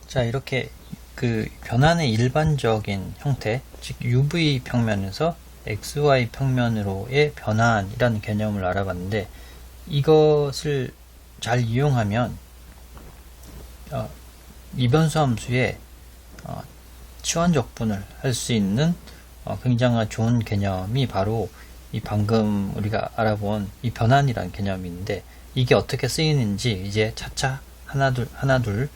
자, 이렇게 그 변환의 일반적인 형태, 즉 UV 평면에서 XY 평면으로의 변환이라는 개념을 알아봤는데, 이것을 잘 이용하면 이변수 함수의 치환 적분을 할 수 있는 굉장히 좋은 개념이 바로 이 방금 우리가 알아본 이 변환이라는 개념인데, 이게 어떻게 쓰이는지 이제 차차 하나둘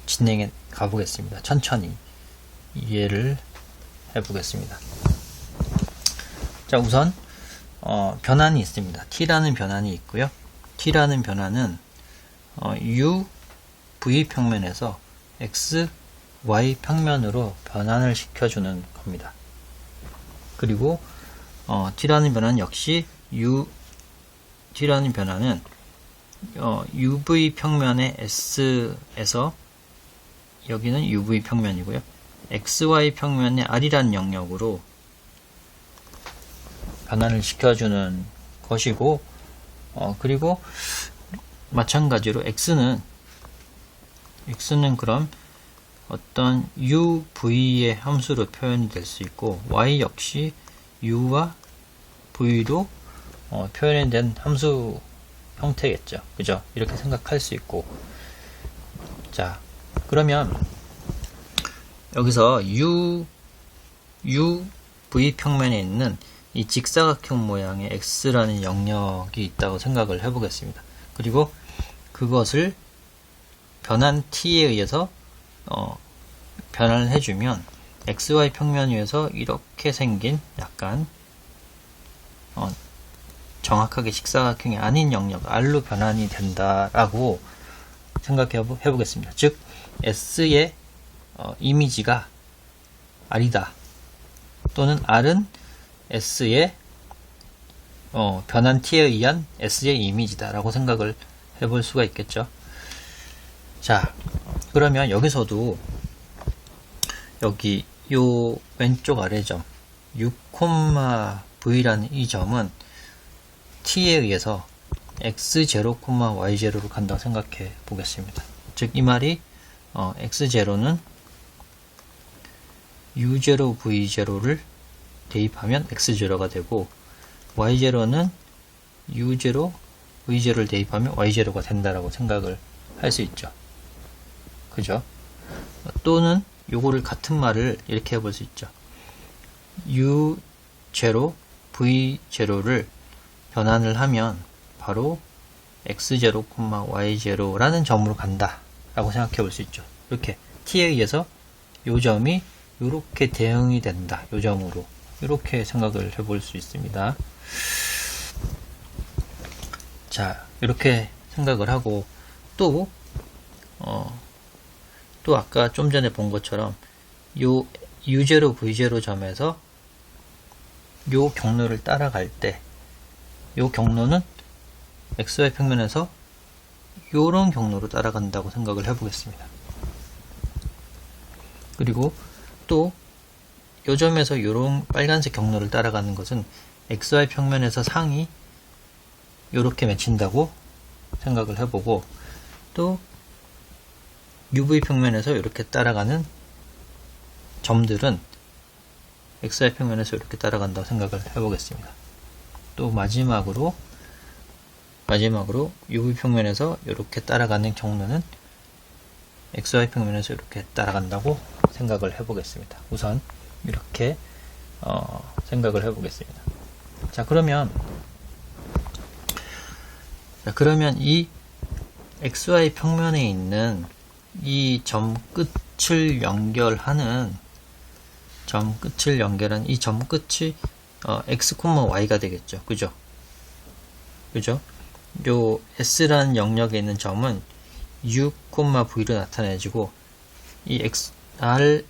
진행해 가보겠습니다. 천천히 이해를 해보겠습니다. 자, 우선 변환이 있습니다. t라는 변환이 있고요. t라는 변환은 u, v 평면에서 x, y 평면으로 변환을 시켜주는 겁니다. 그리고 t라는 변환 역시 t라는 변환은 uv 평면의 s에서, 여기는 uv 평면이고요, xy 평면의 r이라는 영역으로 변환을 시켜주는 것이고, 그리고 마찬가지로 x는 그럼 어떤 uv의 함수로 표현이 될 수 있고, y 역시 u와 v로 표현이 된 함수 형태겠죠. 그죠? 이렇게 생각할 수 있고. 자, 그러면 여기서 v 평면에 있는 이 직사각형 모양의 x라는 영역이 있다고 생각을 해보겠습니다. 그리고 그것을 변환 t에 의해서 변환을 해주면 xy 평면 위에서 이렇게 생긴 약간 정확하게 직사각형이 아닌 영역 r로 변환이 된다라고 생각해 보겠습니다. 즉 s의 이미지가 r이다, 또는 r은 s의 변환 t에 의한 s의 이미지다 라고 생각을 해볼 수가 있겠죠. 자, 그러면 여기서도 여기 요 왼쪽 아래점 6,v라는 이 점은 t에 의해서 x0, y0로 간다고 생각해 보겠습니다. 즉 이 말이 x0는 u0, v0를 대입하면 x0가 되고, y0는 u0, v0를 대입하면 y0가 된다라고 생각을 할 수 있죠. 그죠? 또는 요거를 같은 말을 이렇게 해볼 수 있죠. u0, v0를 변환을 하면 바로 x0, y0라는 점으로 간다 라고 생각해 볼 수 있죠. 이렇게 t에 의해서 요 점이 이렇게 대응이 된다, 요 점으로, 이렇게 생각을 해볼 수 있습니다. 자, 이렇게 생각을 하고, 또 아까 좀 전에 본 것처럼 요 u0, v0 점에서 요 경로를 따라갈 때, 요 경로는 xy 평면에서 요런 경로로 따라간다고 생각을 해보겠습니다. 그리고 또 요 점에서 요런 빨간색 경로를 따라가는 것은 xy 평면에서 상이 요렇게 맺힌다고 생각을 해보고, 또 uv 평면에서 이렇게 따라가는 점들은 xy 평면에서 이렇게 따라간다고 생각을 해보겠습니다. 또 마지막으로 uv 평면에서 이렇게 따라가는 경로는 xy 평면에서 이렇게 따라간다고 생각을 해보겠습니다. 우선 이렇게 생각을 해보겠습니다. 자, 그러면 이 xy 평면에 있는 이 점 끝을 연결하는 이 점 끝이 x, y가 되겠죠. 그죠? 요 s라는 영역에 있는 점은 u, v로 나타내지고, 이 r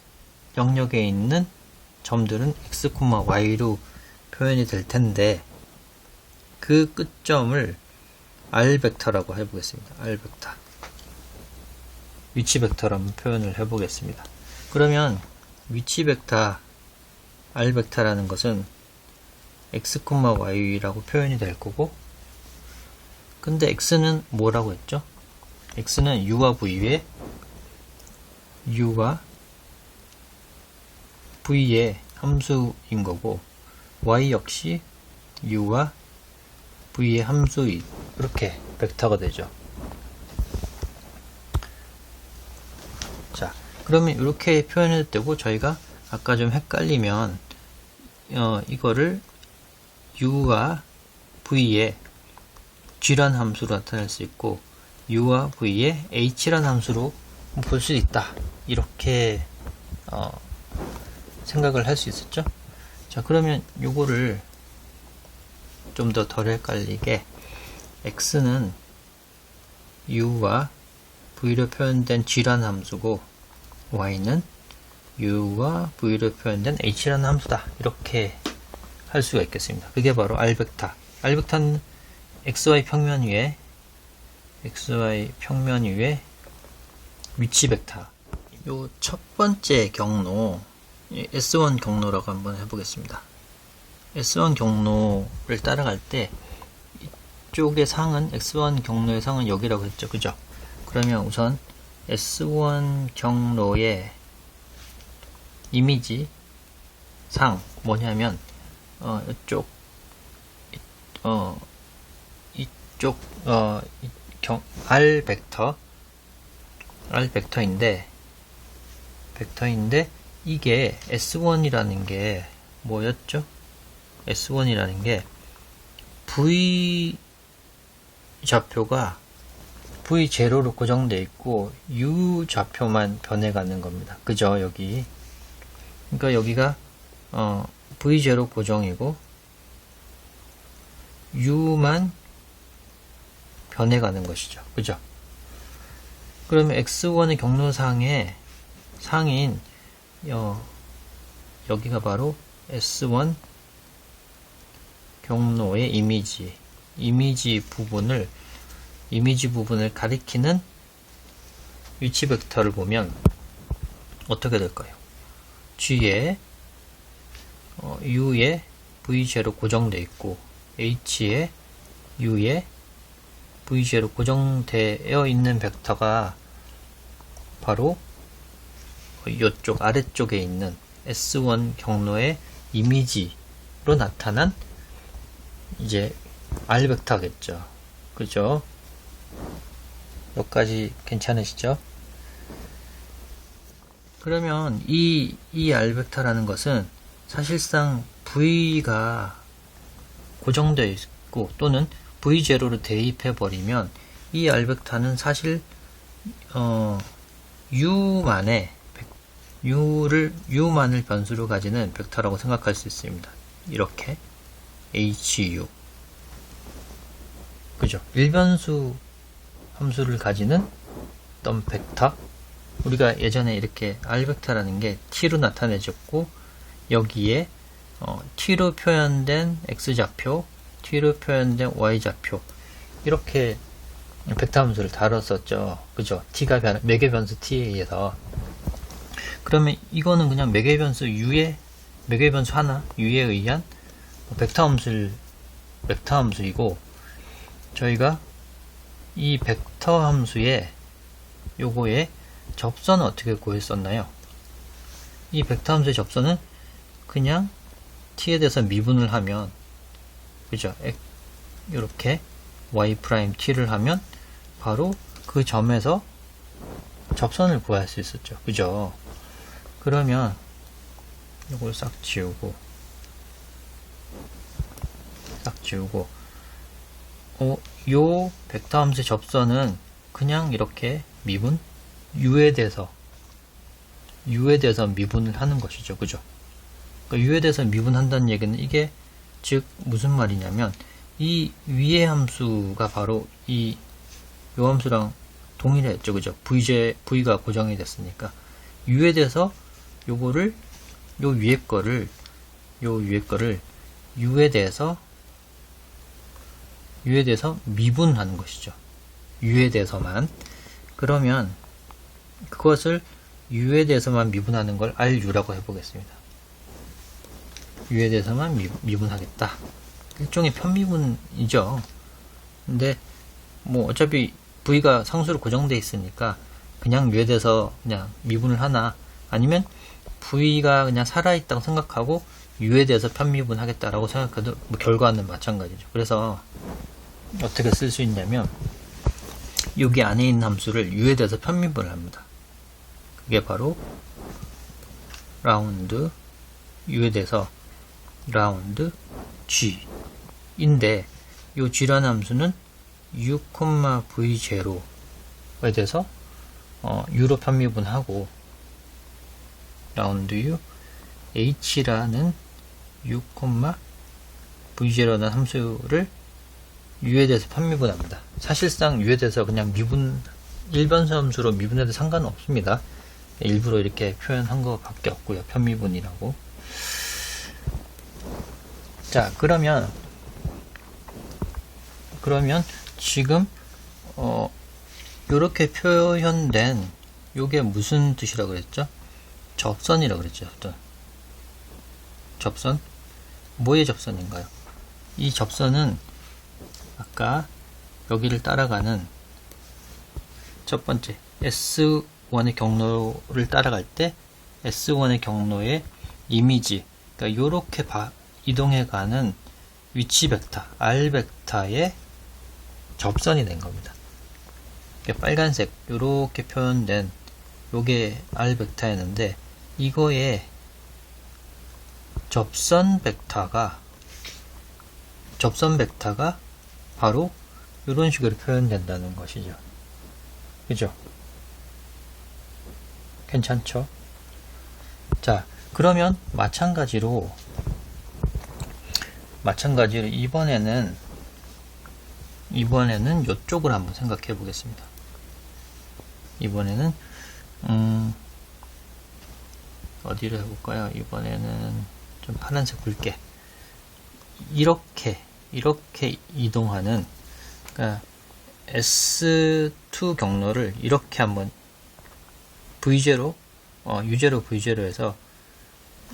영역에 있는 점들은 x, y로 표현이 될 텐데, 그 끝점을 r 벡터라고 해보겠습니다. r 벡터, 위치 벡터라고 표현을 해보겠습니다. 그러면 위치 벡터 r 벡터라는 것은 x, y라고 표현이 될 거고, 근데 x는 뭐라고 했죠? x는 u와 v의 u가 v의 함수인 거고 y 역시 u가 v의 함수인, 이렇게 벡터가 되죠. 자, 그러면 이렇게 표현해도 되고, 저희가 아까 좀 헷갈리면 이거를 u가 v의 g란 함수로 나타낼 수 있고 u와 v의 h란 함수로 볼 수 있다, 이렇게 생각을 할 수 있었죠. 자, 그러면 요거를 좀 더 덜 헷갈리게 x는 u와 v로 표현된 g란 함수고 y는 u와 v로 표현된 h라는 함수다, 이렇게 할 수가 있겠습니다. 그게 바로 R벡터. R벡터는 xy 평면 위에 위치 벡터. 요 첫 번째 경로, S1 경로라고 한번 해보겠습니다. S1 경로를 따라갈 때 이쪽의 상은, X1 경로의 상은 여기라고 했죠, 그죠? 그러면 우선 S1 경로의 이미지 상 뭐냐면 R 벡터인데 이게 S1이라는 게 뭐였죠? S1이라는 게 V 좌표가 V0로 고정되어 있고 U 좌표만 변해가는 겁니다. 그죠? 여기. 그러니까 여기가 V0 고정이고 U만 변해가는 것이죠. 그죠? 그러면 X1의 경로상의 상인 여기가 바로 S1 경로의 이미지 부분을 가리키는 위치 벡터를 보면 어떻게 될까요? G에 U에 V0 고정되어 있고 H에 U에 V0 고정되어 있는 벡터가 바로 이쪽 아래쪽에 있는 S1 경로의 이미지로 나타난 이제 R 벡터겠죠. 그죠? 여기까지 괜찮으시죠? 그러면 이 R 벡터라는 것은 사실상 V가 고정되어 있고 또는 V0로 대입해 버리면 이 R 벡터는 사실 U만을 변수로 가지는 벡터라고 생각할 수 있습니다. 이렇게 HU, 그죠? 일변수 함수를 가지는 어떤 벡터, 우리가 예전에 이렇게 R 벡터라는 게 T로 나타내졌고 여기에 T로 표현된 X좌표, T로 표현된 Y좌표, 이렇게 벡터 함수를 다뤘었죠. 그죠? T가 매개 변수 T에 의해서. 그러면 이거는 그냥 매개 변수 하나, U에 의한 벡터 함수이고, 저희가 이 벡터 함수에 요거의 접선은 어떻게 구했었나요? 이 벡터 함수의 접선은 그냥 T에 대해서 미분을 하면, 그죠? 이렇게 y'T를 하면 바로 그 점에서 접선을 구할 수 있었죠. 그죠? 그러면 이걸 싹 지우고 요 벡터 함수의 접선은 그냥 이렇게 미분, U에 대해서 미분을 하는 것이죠. 그죠? 그러니까 U에 대해서 미분한다는 얘기는 이게 즉 무슨 말이냐면 이 위의 함수가 바로 요 함수랑 동일했죠. 그죠? V가 고정이 됐으니까 U에 대해서 요 위에 거를 U에 대해서 미분하는 것이죠. U에 대해서만. 그러면 그것을 U에 대해서만 미분하는 걸 RU라고 해보겠습니다. U에 대해서만 미분하겠다. 일종의 편미분이죠. 근데 뭐 어차피 V가 상수로 고정되어 있으니까 그냥 유예돼서 그냥 미분을 하나, 아니면 V가 그냥 살아있다고 생각하고 유예돼서 편미분 하겠다라고 생각해도 뭐 결과는 마찬가지죠. 그래서 어떻게 쓸 수 있냐면 여기 안에 있는 함수를 유예돼서 편미분을 합니다. 그게 바로 라운드 유예돼서 라운드 G 인데, 이 G라는 함수는 U, V0에 대해서 U로 편미분하고, 라운드 U H라는 U, V0라는 함수를 U에 대해서 편미분합니다. 사실상 U에 대해서 그냥 미분, 일변수 함수로 미분해도 상관은 없습니다. 일부러 이렇게 표현한 것밖에 없고요. 편미분이라고. 자, 그러면 지금 요렇게 표현된 요게 무슨 뜻이라고 그랬죠? 접선이라고 그랬죠. 접선. 뭐의 접선인가요? 이 접선은 아까 여기를 따라가는 첫 번째 S1의 경로를 따라갈 때 S1의 경로의 이미지, 그러니까 요렇게 이동해가는 위치 벡터 R 벡터의 접선이 된 겁니다. 빨간색 요렇게 표현된 요게 R 벡터였는데, 이거의 접선 벡터가 바로 이런 식으로 표현된다는 것이죠. 그죠? 괜찮죠? 자, 그러면 마찬가지로 이번에는 이쪽을 한번 생각해 보겠습니다. 이번에는 어디를 해볼까요? 이번에는 좀 파란색 굵게 이렇게 이동하는, 그러니까 S2 경로를 이렇게 한번 V0 U0 V0에서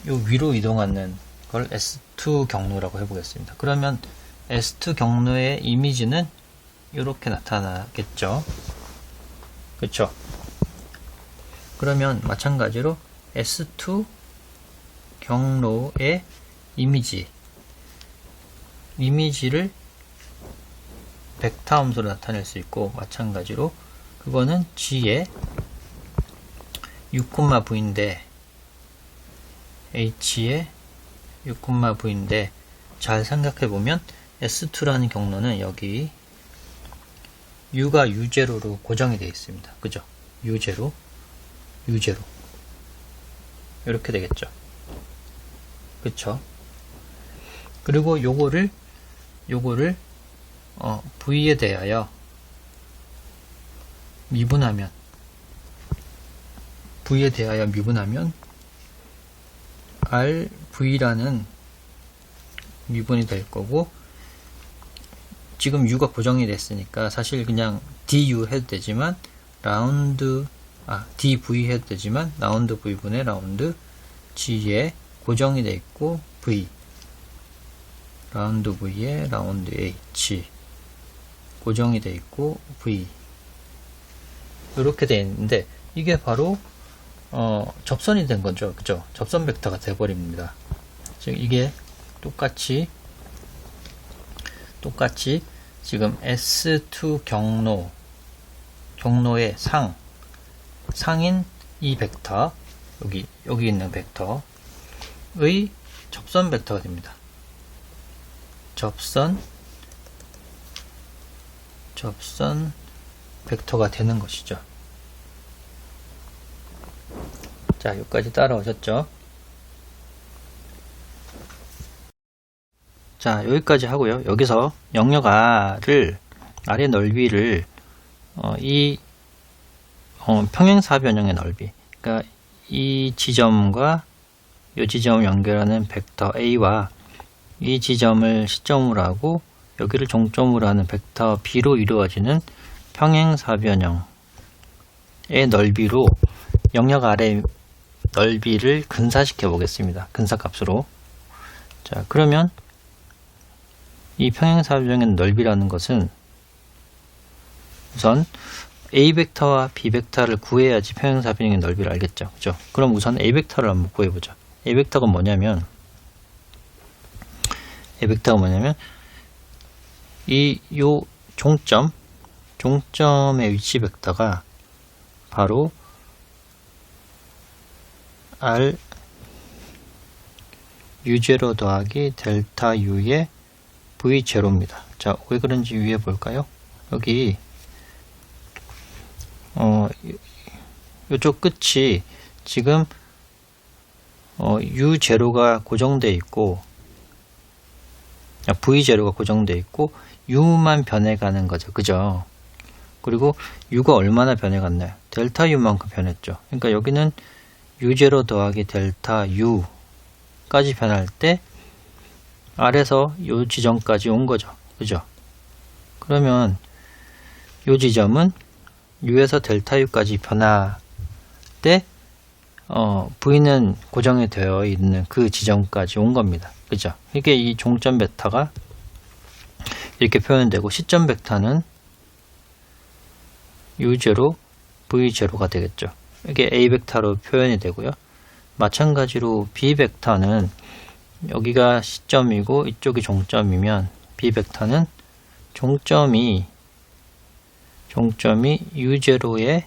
요 위로 이동하는 걸 S2 경로라고 해보겠습니다. 그러면 S2 경로의 이미지는 이렇게 나타나겠죠. 그쵸? 그러면 마찬가지로 S2 경로의 이미지를 벡터 함수로 나타낼 수 있고, 마찬가지로 그거는 G의 U, V인데 H의 U, V인데, 잘 생각해 보면 S2라는 경로는 여기 U가 U0로 고정이 되어 있습니다. 그죠? U0 이렇게 되겠죠. 그쵸? 그리고 요거를 V에 대하여 미분하면 R, V라는 미분이 될 거고, 지금 U가 고정이 됐으니까 사실 그냥 DU 해도 되지만 DV 해도 되지만 라운드 V분의 라운드 G에 고정이 돼 있고, V 라운드 V에 라운드 H 고정이 돼 있고, V 이렇게 돼 있는데, 이게 바로 접선이 된 거죠. 그죠? 접선 벡터가 돼 버립니다. 즉 이게 똑같이 지금 S2 경로의 상인 이 벡터, 여기 있는 벡터의 접선 벡터가 됩니다. 접선 벡터가 되는 것이죠. 자, 여기까지 따라오셨죠? 자, 여기까지 하고요. 여기서 영역 R의 넓이를 평행사변형의 넓이, 그러니까 이 지점과 이 지점을 연결하는 벡터 A와 이 지점을 시점으로 하고 여기를 종점으로 하는 벡터 B로 이루어지는 평행사변형의 넓이로 영역 R의 넓이를 근사시켜 보겠습니다. 근사값으로. 자, 그러면 이 평행사변형의 넓이라는 것은 우선 A 벡터와 B 벡터를 구해야지 평행사 변형의 넓이를 알겠죠. 그죠? 그럼 우선 A 벡터를 한번 구해보자. A 벡터가 뭐냐면 요 종점의 위치 벡터가 바로 R U0 더하기 델타 U의 V0입니다. 자, 왜 그런지 위에 볼까요? 여기 요쪽 끝이 지금 U0가 고정되어 있고 V0가 고정되어 있고 U만 변해가는 거죠. 그죠? 그리고 U가 얼마나 변해갔나요? 델타 U만큼 변했죠. 그러니까 여기는 U0 더하기 델타 U까지 변할 때 R에서 요 지점까지 온 거죠. 그죠? 그러면 요 지점은 U에서 델타 U까지 변화 때 V는 고정이 되어 있는 그 지점까지 온 겁니다. 그죠? 이게 이 종점 베타가 이렇게 표현되고 시점 벡터는 U0, V0가 되겠죠. 이게 A 벡터로 표현이 되고요. 마찬가지로 B 벡터는 여기가 시점이고 이쪽이 종점이면 B 벡터는 종점이 U0에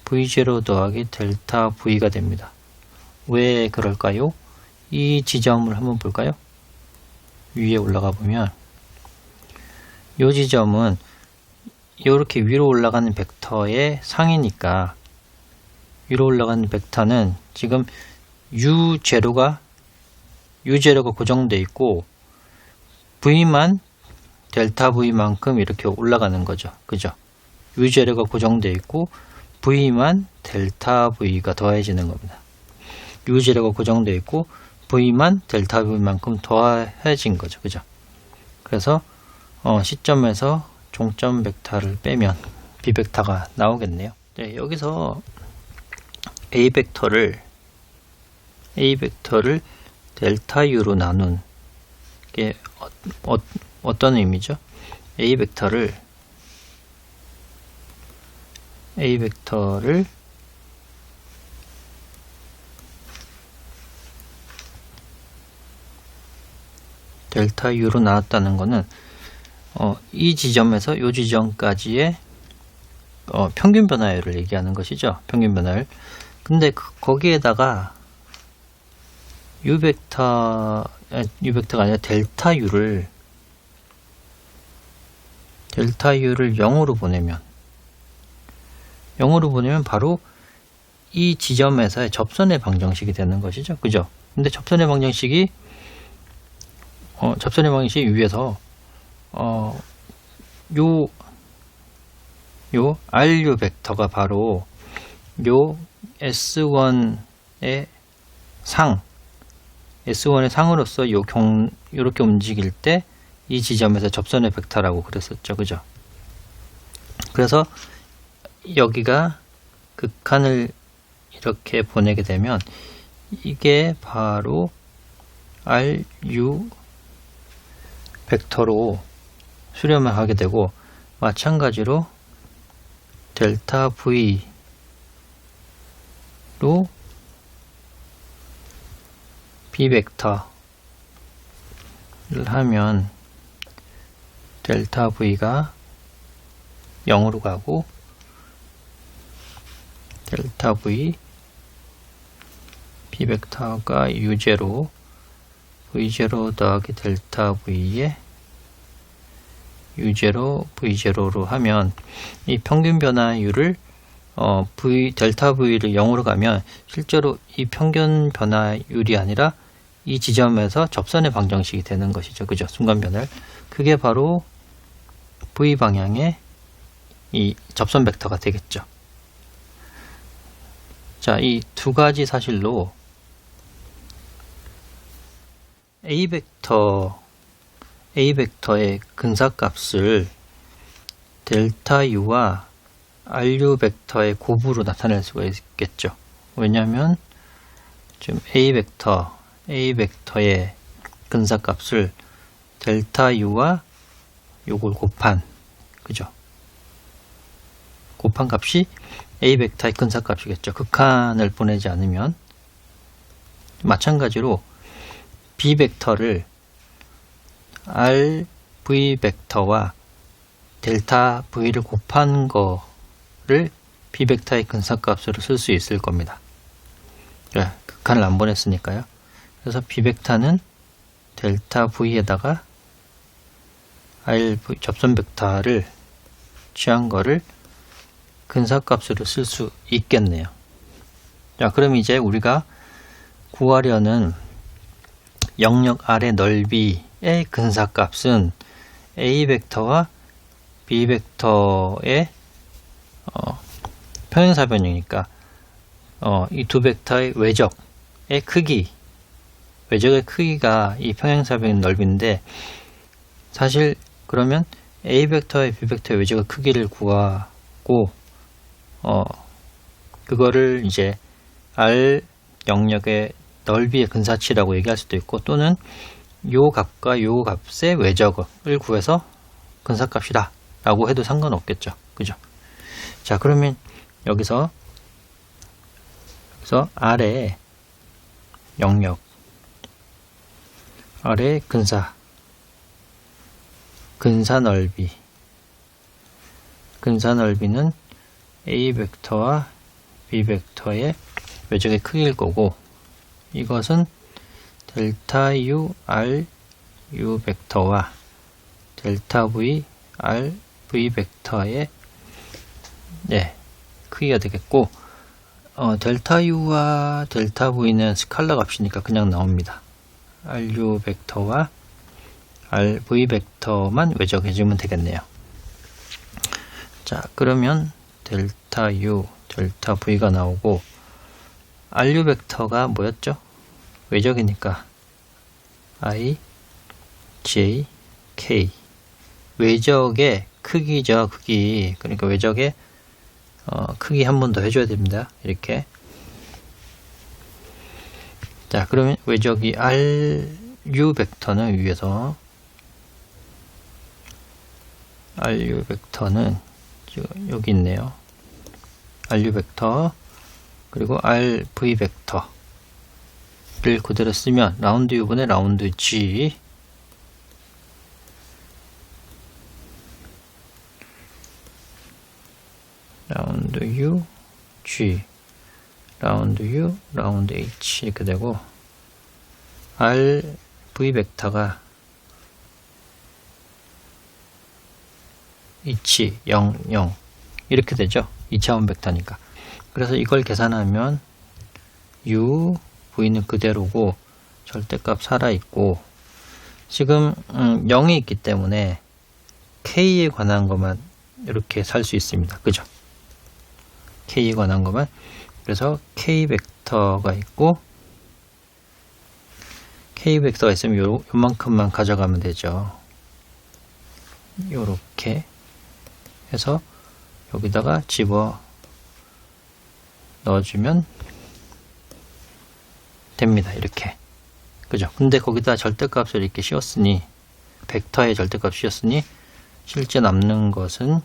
V0 더하기 델타 V가 됩니다. 왜 그럴까요? 이 지점을 한번 볼까요? 위에 올라가 보면 이 지점은 이렇게 위로 올라가는 벡터의 상이니까 위로 올라가는 벡터는 지금 U0가 고정되어 있고 V만 델타 V만큼 이렇게 올라가는 거죠. 그죠? U0가 고정되어 있고 V만 델타 V가 더해지는 겁니다. U0가 고정되어 있고 V만 델타 V만큼 더해진 거죠. 그죠? 그래서 시점에서 종점 벡터를 빼면 B 벡터가 나오겠네요. 네, 여기서 A 벡터를 델타 U로 나눈 게 어떤 의미죠? A 벡터를 델타 U로 나왔다는 것은 이 지점에서 이 지점까지의 평균 변화율을 얘기하는 것이죠. 평균 변화율. 근데 거기에다가 U 벡터가 아니라 델타 U를 0으로 보내면 바로 이 지점에서의 접선의 방정식이 되는 것이죠. 그죠? 근데 접선의 방정식이 위에서 요 RU 벡터가 바로 요 S1의 상으로서 이렇게 움직일 때 이 지점에서 접선의 벡터라고 그랬었죠. 그죠? 그래서 여기가 극한을 이렇게 보내게 되면 이게 바로 RU 벡터로 수렴을 하게 되고 마찬가지로 델타 V로 B 벡터를 하면 델타 V가 0으로 가고 델타 V B 벡터가 U0 V0 더하기 델타 V에 U0 V0로 하면 이 평균 변화율을 델타 V를 0으로 가면 실제로 이 평균 변화율이 아니라 이 지점에서 접선의 방정식이 되는 것이죠. 그죠? 순간 변화율. 그게 바로 V 방향의 이 접선 벡터가 되겠죠. 자, 이 두 가지 사실로 A 벡터의 근사값을 델타 U와 RU 벡터의 곱으로 나타낼 수가 있겠죠. 왜냐하면 지금 A 벡터의 근사값을 델타 U와 요걸 곱한, 그죠? 곱한 값이 A 벡터의 근사값이겠죠. 극한을 보내지 않으면. 마찬가지로 B 벡터를 RV 벡터와 델타 V를 곱한 거를 B 벡터의 근사값으로 쓸 수 있을 겁니다. 극한을 안 보냈으니까요. 그래서 B 벡터는 델타 V에다가 RV 접선 벡터를 취한 거를 근사값으로 쓸 수 있겠네요. 자, 그럼 이제 우리가 구하려는 영역 R의 넓이의 근사값은 A 벡터와 B 벡터의 평행사변이니까 이 두 벡터의 외적의 크기, 외적의 크기가 이 평행사변 넓이인데, 사실 그러면 A 벡터의 B 벡터의 외적의 크기를 구하고 그거를 이제 R 영역의 넓이의 근사치라고 얘기할 수도 있고, 또는 요 값과 요 값의 외적을 구해서 근사값이다 라고 해도 상관없겠죠. 그죠? 자, 그러면 여기서 R의 영역, R의 근사 넓이는 A 벡터와 B 벡터의 외적의 크기일 거고, 이것은 델타 U R U 벡터와 델타 V R V 벡터의 크기가 되겠고, 델타 U와 델타 V는 스칼라 값이니까 그냥 나옵니다. RU 벡터와 RV 벡터만 외적해주면 되겠네요. 자, 그러면 델타 U, 델타 V가 나오고, RU 벡터가 뭐였죠? 외적이니까 I, J, K. 외적의 크기죠, 크기. 그러니까 외적의 크기 한 번 더 해줘야 됩니다. 이렇게. 자, 그러면 외적이 RU 벡터는 위에서, RU 벡터는 지금 여기 있네요. RU 벡터 그리고 RV 벡터를 그대로 쓰면 라운드 U분의 라운드 G, 라운드 U, G, 라운드 U, 라운드 H 이렇게 되고, RV 벡터가 2치, 0, 0 이렇게 되죠. 2차원 벡터니까. 그래서 이걸 계산하면 U, V는 그대로고 절대값 살아있고, 지금 0이 있기 때문에 K에 관한 것만 이렇게 살 수 있습니다. 그죠? K에 관한 것만. 그래서 K 벡터가 있고, K 벡터가 있으면 요만큼만 가져가면 되죠. 요렇게 해서 여기다가 집어 넣어주면 됩니다. 이렇게. 그죠? 근데 거기다 절대값을 이렇게 씌웠으니, 벡터의 절대값 씌웠으니, 실제 남는 것은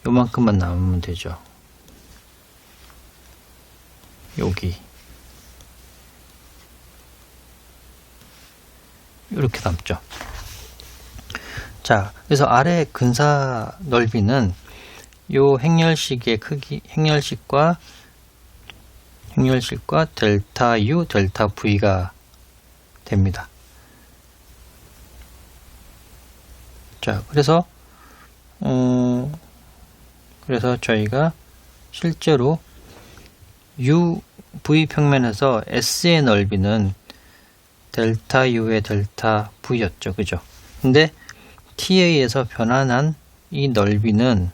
요만큼만 남으면 되죠. 여기. 이렇게 남죠. 자, 그래서 R의 근사 넓이는 요 행렬식의 크기, 행렬식과 델타 U, 델타 V가 됩니다. 자, 그래서 저희가 실제로 U, V 평면에서 S의 넓이는 델타 U의 델타 V였죠. 그죠? 근데 TA에서 변환한 이 넓이는,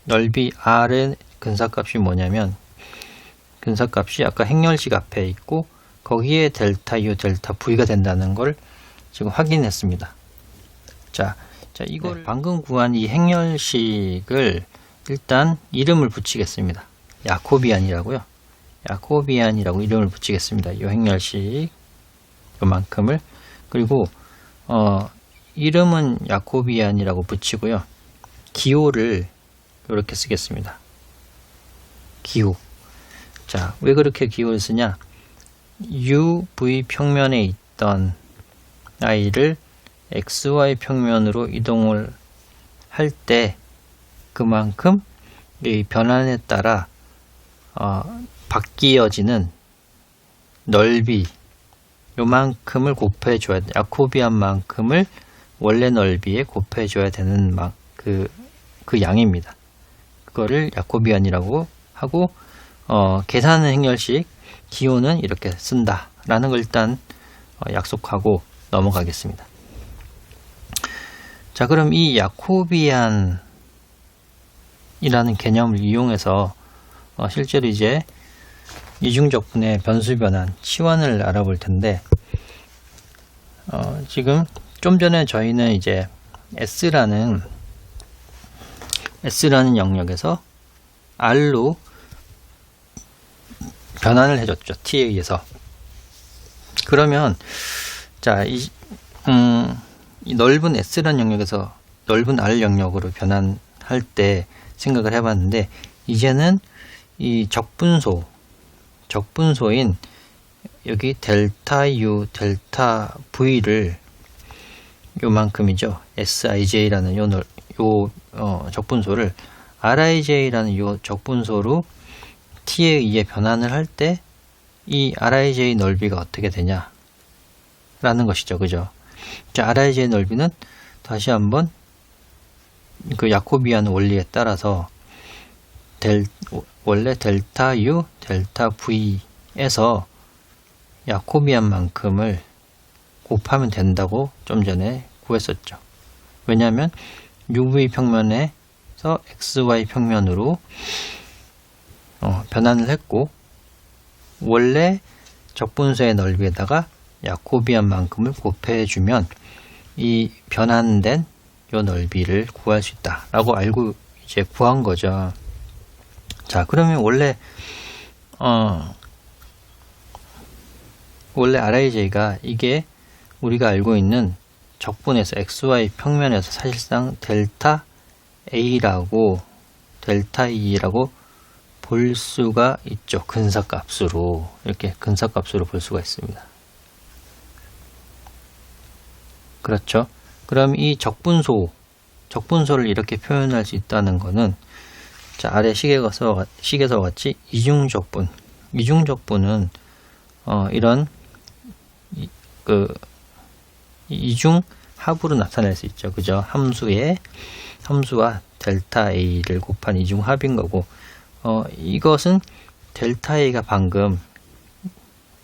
넓이 R의 근사값이 뭐냐면, 근사값이 아까 행렬식 앞에 있고 거기에 델타 U, 델타 V가 된다는 걸 지금 확인했습니다. 자, 이걸 방금 구한 이 행렬식을 일단 이름을 붙이겠습니다. 야코비안이라고요. 야코비안이라고 이름을 붙이겠습니다. 이 행렬식 요만큼을. 그리고 이름은 야코비안이라고 붙이고요. 기호를 이렇게 쓰겠습니다. 기호. 자, 왜 그렇게 기호를 쓰냐? UV 평면에 있던 i를 XY 평면으로 이동을 할 때 그만큼 이 변환에 따라 바뀌어지는 넓이 요만큼을 곱해줘야 돼. 야코비안 만큼을 원래 넓이에 곱해줘야 되는 그 양입니다. 그거를 야코비안이라고 하고 계산은 행렬식 기호는 이렇게 쓴다 라는 걸 일단 약속하고 넘어가겠습니다. 자, 그럼 이 야코비안이라는 개념을 이용해서 실제로 이제 이중적분의 변수 변환 치환을 알아볼 텐데, 지금 좀 전에 저희는 이제 S라는 영역에서 R로 변환을 해줬죠. T에 의해서. 그러면 자, 이 넓은 S라는 영역에서 넓은 R 영역으로 변환할 때 생각을 해봤는데, 이제는 이 적분소인 여기 델타 U, 델타 V를 요만큼이죠. Sij라는 요 적분소를 Rij라는 요 적분소로 T에 의해 변환을 할 때 이 Rij 넓이가 어떻게 되냐 라는 것이죠. 그죠? 자, Rij 넓이는 다시 한번 그 야코비안 원리에 따라서 원래 델타 U, 델타 V에서 야코비안만큼을 곱하면 된다고 좀 전에 구했었죠. 왜냐하면 UV 평면에서 XY 평면으로 변환을 했고, 원래 적분소의 넓이에다가 야코비안만큼을 곱해주면 이 변환된 요 넓이를 구할 수 있다 라고 알고 이제 구한 거죠. 자, 그러면 원래 Rij가 이게 우리가 알고 있는 적분에서 XY 평면에서 사실상 델타 A라고 델타 E라고 볼 수가 있죠. 근사값으로 이렇게 근사값으로 볼 수가 있습니다. 그렇죠. 그럼 이 적분소를 이렇게 표현할 수 있다는 거는, 자, 아래 식에서 같이 이중적분은 이런 이중 합으로 나타낼 수 있죠. 그죠? 함수와 델타 A를 곱한 이중 합인 거고, 이것은 델타 A가 방금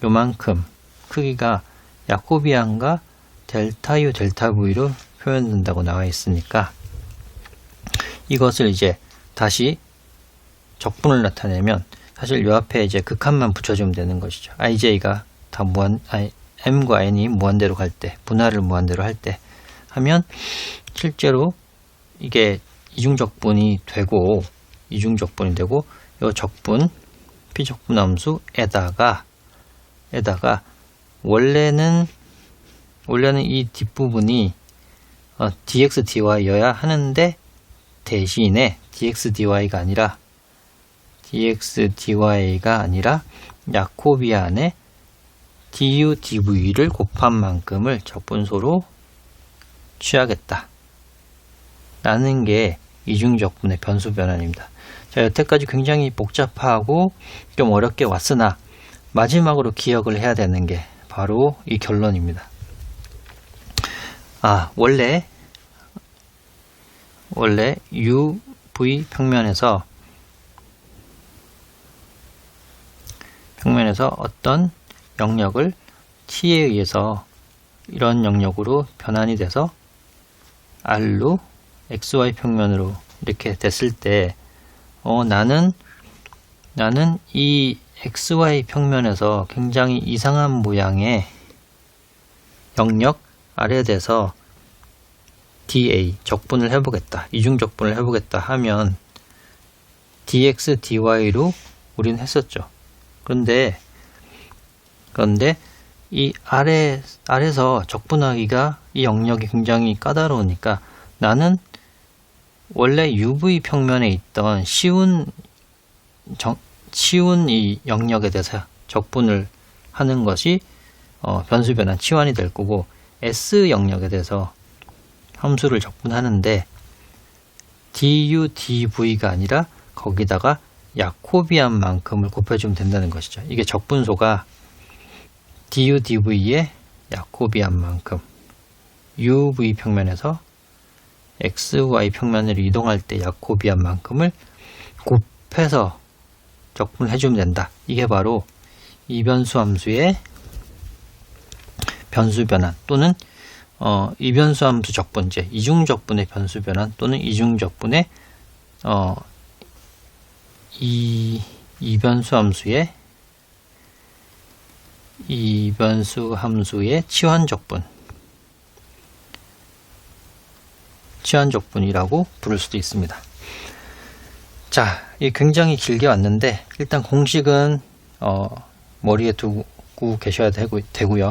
요만큼 크기가 야코비안과 델타 U, 델타 V로 표현된다고 나와 있으니까, 이것을 이제 다시 적분을 나타내면 사실 요 앞에 이제 극한만 붙여주면 되는 것이죠. ij가 다 m과 n이 무한대로 갈 때, 분할을 무한대로 할 때 하면 실제로 이게 이중적분이 되고 요 적분 피적분 함수에다가 원래는 이 뒷부분이 dx dy여야 하는데, 대신에 dx dy가 아니라 야코비안의 du dv를 곱한 만큼을 적분소로 취하겠다 라는 게 이중적분의 변수 변환입니다. 자, 여태까지 굉장히 복잡하고 좀 어렵게 왔으나 마지막으로 기억을 해야 되는 게 바로 이 결론입니다. 원래 UV 평면에서 어떤 영역을 T에 의해서 이런 영역으로 변환이 돼서 R로 XY 평면으로 이렇게 됐을 때 나는 이 XY 평면에서 굉장히 이상한 모양의 영역 R에 대해서 dA 적분을 해보겠다, 이중적분을 해보겠다 하면 dx dy로 우리는 했었죠. 그런데 이 아래서 적분하기가 이 영역이 굉장히 까다로우니까 나는 원래 UV 평면에 있던 쉬운 이 영역에 대해서 적분을 하는 것이 변수 변환 치환이 될 거고, S 영역에 대해서 함수를 적분하는데 du dv가 아니라 거기다가 야코비안 만큼을 곱해주면 된다는 것이죠. 이게 적분소가 du dv의 야코비안 만큼, uv 평면에서 xy 평면으로 이동할 때 야코비안 만큼을 곱해서 적분해주면 된다. 이게 바로 이변수 함수의 변수 변환 또는 이변수 함수 적분제, 이중 적분의 변수 변환 또는 이중 적분의 이변수 함수의 치환 적분이라고 부를 수도 있습니다. 자, 이 굉장히 길게 왔는데 일단 공식은 머리에 두고 계셔야 되고요.